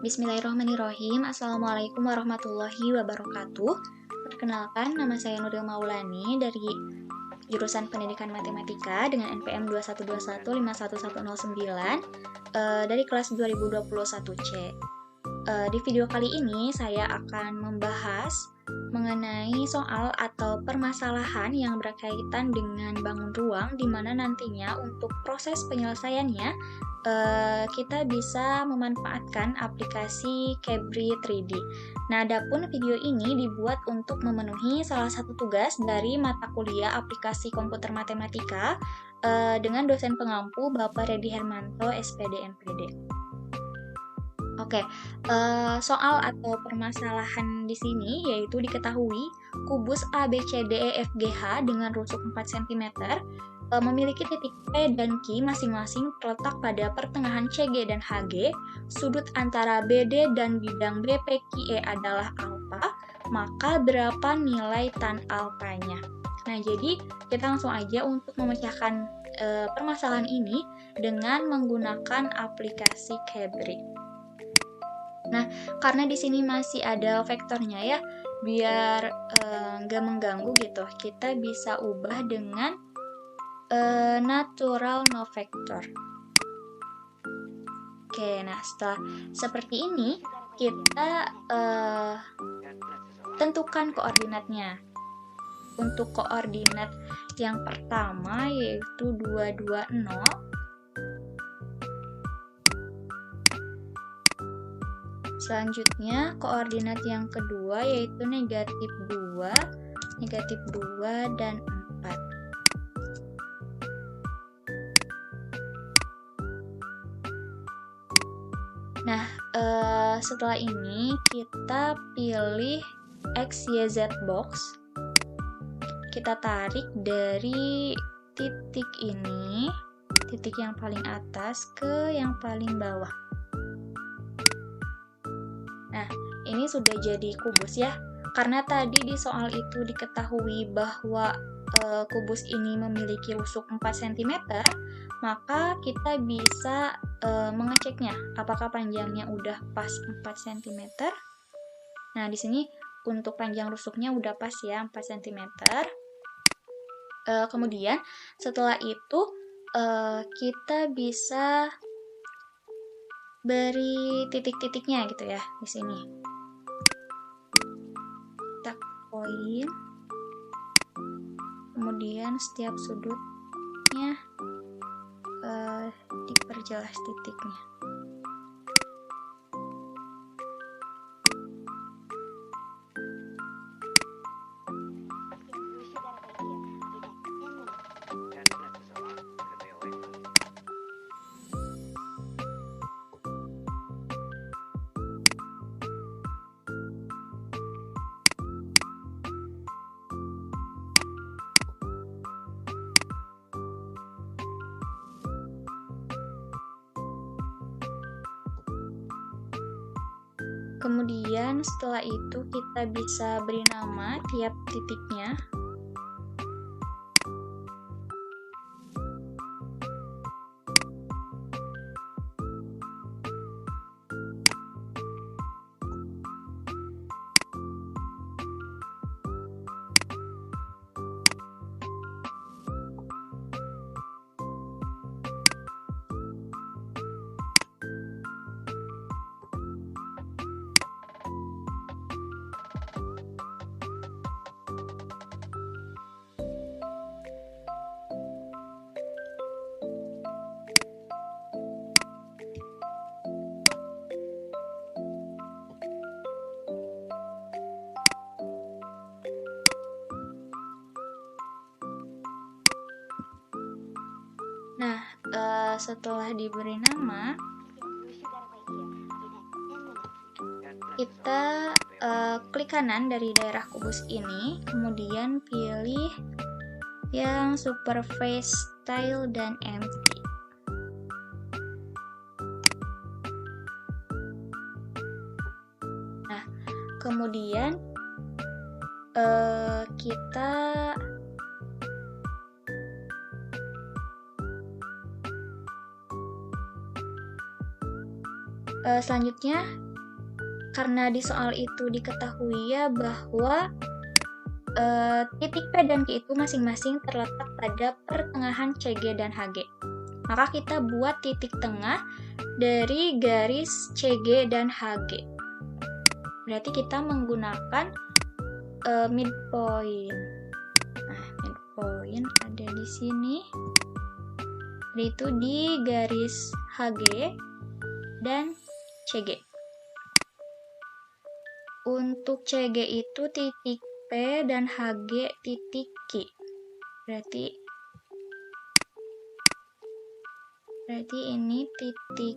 Bismillahirrahmanirrahim. Assalamualaikum warahmatullahi wabarakatuh. Perkenalkan, nama saya Nuril Maulani dari jurusan Pendidikan Matematika dengan NPM 212151109 dari kelas 2021C. Di video kali ini saya akan membahas mengenai soal atau permasalahan yang berkaitan dengan bangun ruang, di mana nantinya untuk proses penyelesaiannya kita bisa memanfaatkan aplikasi Cabri 3D. Nah, adapun video ini dibuat untuk memenuhi salah satu tugas dari mata kuliah aplikasi komputer matematika dengan dosen pengampu Bapak Redi Hermanto, SPD MPD. Oke, soal atau permasalahan di sini yaitu diketahui kubus ABCDEFGH dengan rusuk 4 cm memiliki titik P dan Q masing-masing terletak pada pertengahan CG dan HG, sudut antara BD dan bidang BPQE adalah alfa, maka berapa nilai tan alfanya? Nah, jadi kita langsung aja untuk memecahkan permasalahan ini dengan menggunakan aplikasi Cabri. Nah, karena di sini masih ada vektornya ya, biar nggak mengganggu gitu, kita bisa ubah dengan natural no vector. Oke, nah setelah seperti ini kita tentukan koordinatnya. Untuk koordinat yang pertama yaitu 220. Selanjutnya koordinat yang kedua yaitu negatif 2 dan 4. Nah, setelah ini kita pilih X, Y, Z box. Kita tarik dari titik ini, titik yang paling atas ke yang paling bawah. Nah, ini sudah jadi kubus ya. Karena tadi di soal itu diketahui bahwa kubus ini memiliki rusuk 4 cm, maka kita bisa mengeceknya apakah panjangnya udah pas 4 cm. Nah, di sini untuk panjang rusuknya udah pas ya 4 cm. Kemudian setelah itu kita bisa beri titik-titiknya gitu ya di sini. Tak poin. Kemudian setiap sudutnya diperjelas titiknya. Kemudian setelah itu kita bisa beri nama tiap titiknya. Nah, setelah diberi nama, kita klik kanan dari daerah kubus ini, kemudian pilih yang superface, style, dan empty. Nah, kemudian kita selanjutnya karena di soal itu diketahui ya bahwa titik P dan Q itu masing-masing terletak pada pertengahan CG dan HG. Maka kita buat titik tengah dari garis CG dan HG. Berarti kita menggunakan midpoint. Nah, midpoint ada di sini. Itu di garis HG dan CG. Untuk CG itu titik P dan HG titik Q. Berarti ini titik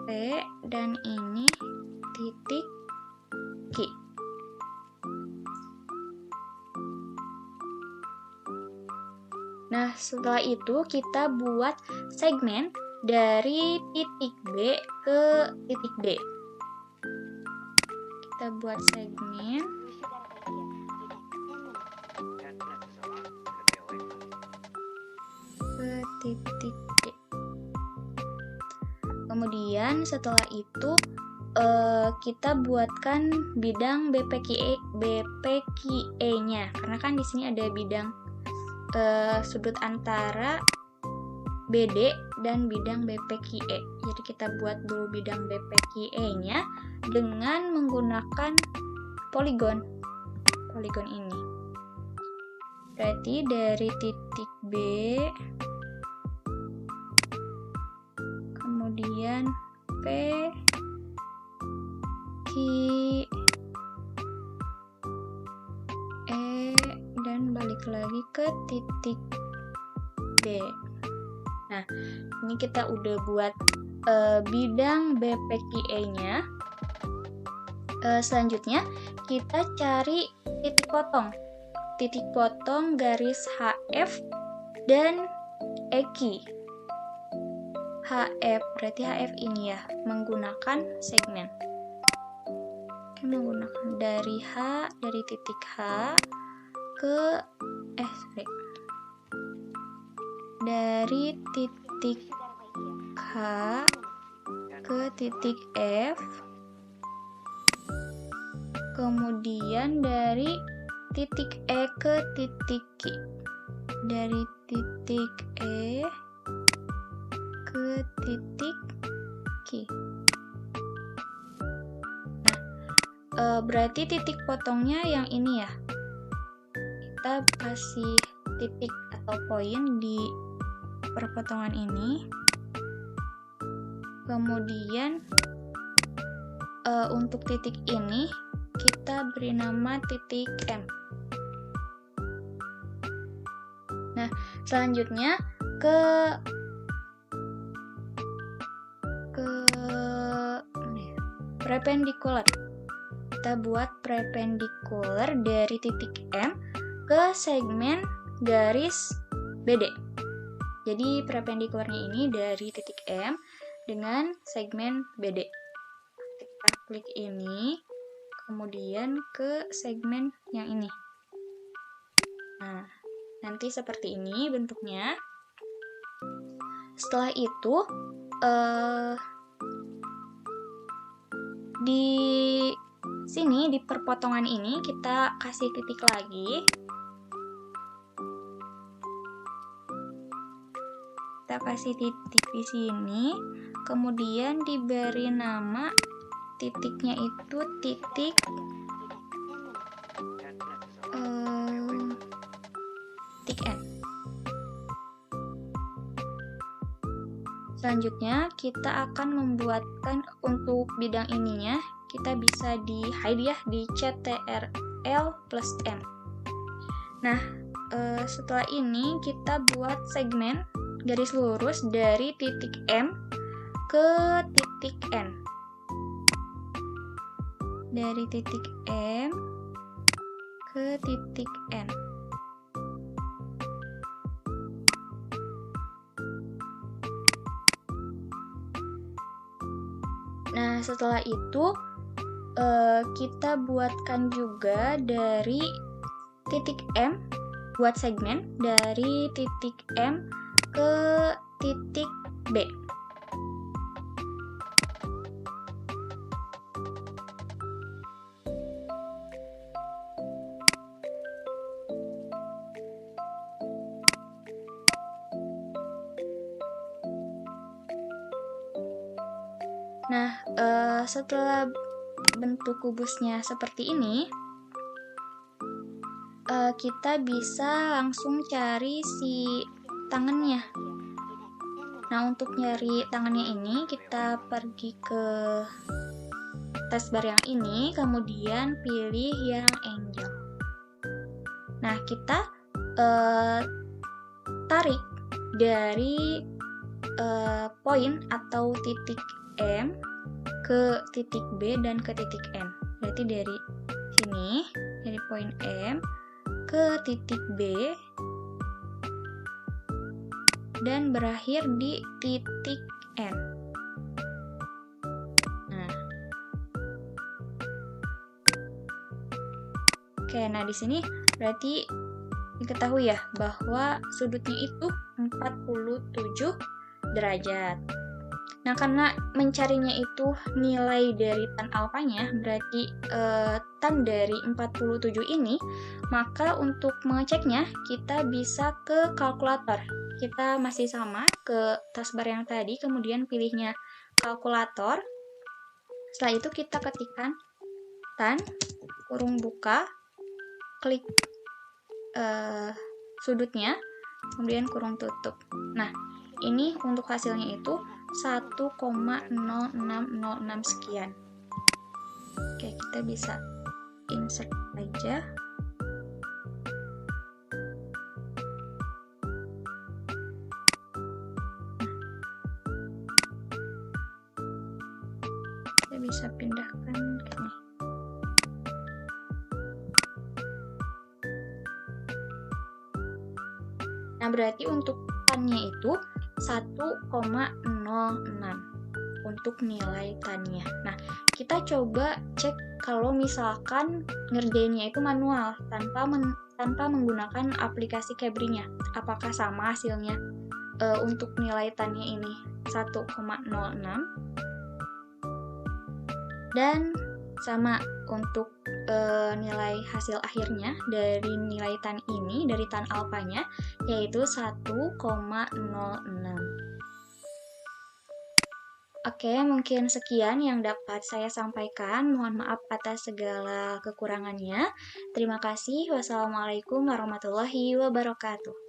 P dan ini titik Q. Nah, setelah itu kita buat segmen dari titik B ke titik D. Kita buat segmen ke titik D. Kemudian setelah itu kita buatkan bidang BPQE-nya, karena kan di sini ada bidang sudut antara BD dan bidang BPQE. Jadi kita buat dulu bidang BPQE-nya dengan menggunakan poligon ini. Berarti dari titik B, kemudian P, Q, E, dan balik lagi ke titik D. Nah, ini kita udah buat bidang BPQE-nya. Selanjutnya, kita cari titik potong garis HF dan EQ. HF, berarti HF ini ya, menggunakan segmen. Oke, menggunakan dari titik H ke dari titik H ke titik F, kemudian dari titik E ke titik Q, dari titik E ke titik Q. Nah, berarti titik potongnya yang ini ya. Kita kasih titik atau poin di perpotongan ini. Kemudian untuk titik ini kita beri nama titik M. Nah, selanjutnya ke perpendicular. Kita buat perpendicular dari titik M ke segmen garis BD. Jadi perpendikularnya ini dari titik M dengan segmen BD. Kita klik ini, kemudian ke segmen yang ini. Nah, nanti seperti ini bentuknya. Setelah itu, di sini, di perpotongan ini, kita kasih titik lagi. Kita kasih titik di sini, kemudian diberi nama titiknya itu titik N. Selanjutnya kita akan membuatkan untuk bidang ininya, kita bisa di hide ya, di CTRL plus N. Nah, setelah ini kita buat segmen garis lurus dari titik M ke titik N. Dari titik M ke titik N. Nah, setelah itu kita buatkan juga dari titik M, buat segmen dari titik M ke titik B. Nah, setelah bentuk kubusnya seperti ini, kita bisa langsung cari si tangannya. Nah, untuk nyari tangannya ini, kita pergi ke taskbar yang ini, kemudian pilih yang angel. Nah, kita tarik dari poin atau titik M ke titik B dan ke titik N. Berarti dari sini, dari poin M ke titik B dan berakhir di titik N. Nah, oke, nah di sini berarti diketahui ya bahwa sudutnya itu 47 derajat. Nah, karena mencarinya itu nilai dari tan alfanya, berarti tan dari 47 ini, maka untuk mengeceknya kita bisa ke kalkulator. Kita masih sama ke taskbar yang tadi, kemudian pilihnya kalkulator. Setelah itu kita ketikkan tan, kurung buka, klik sudutnya, kemudian kurung tutup. Nah, ini untuk hasilnya itu 1,0606 sekian. Oke, kita bisa insert aja. Kita bisa pindahkan ke sini. Nah, berarti untuk tannya itu 1,06 untuk nilai tannya. Nah, kita coba cek kalau misalkan ngerjainnya itu manual tanpa menggunakan aplikasi Cabri-nya. Apakah sama hasilnya untuk nilai tannya ini 1,06 dan sama untuk nilai hasil akhirnya dari nilai tan ini, dari tan alfanya, yaitu 1,06. Oke, mungkin sekian yang dapat saya sampaikan. Mohon maaf atas segala kekurangannya. Terima kasih. Wassalamualaikum warahmatullahi wabarakatuh.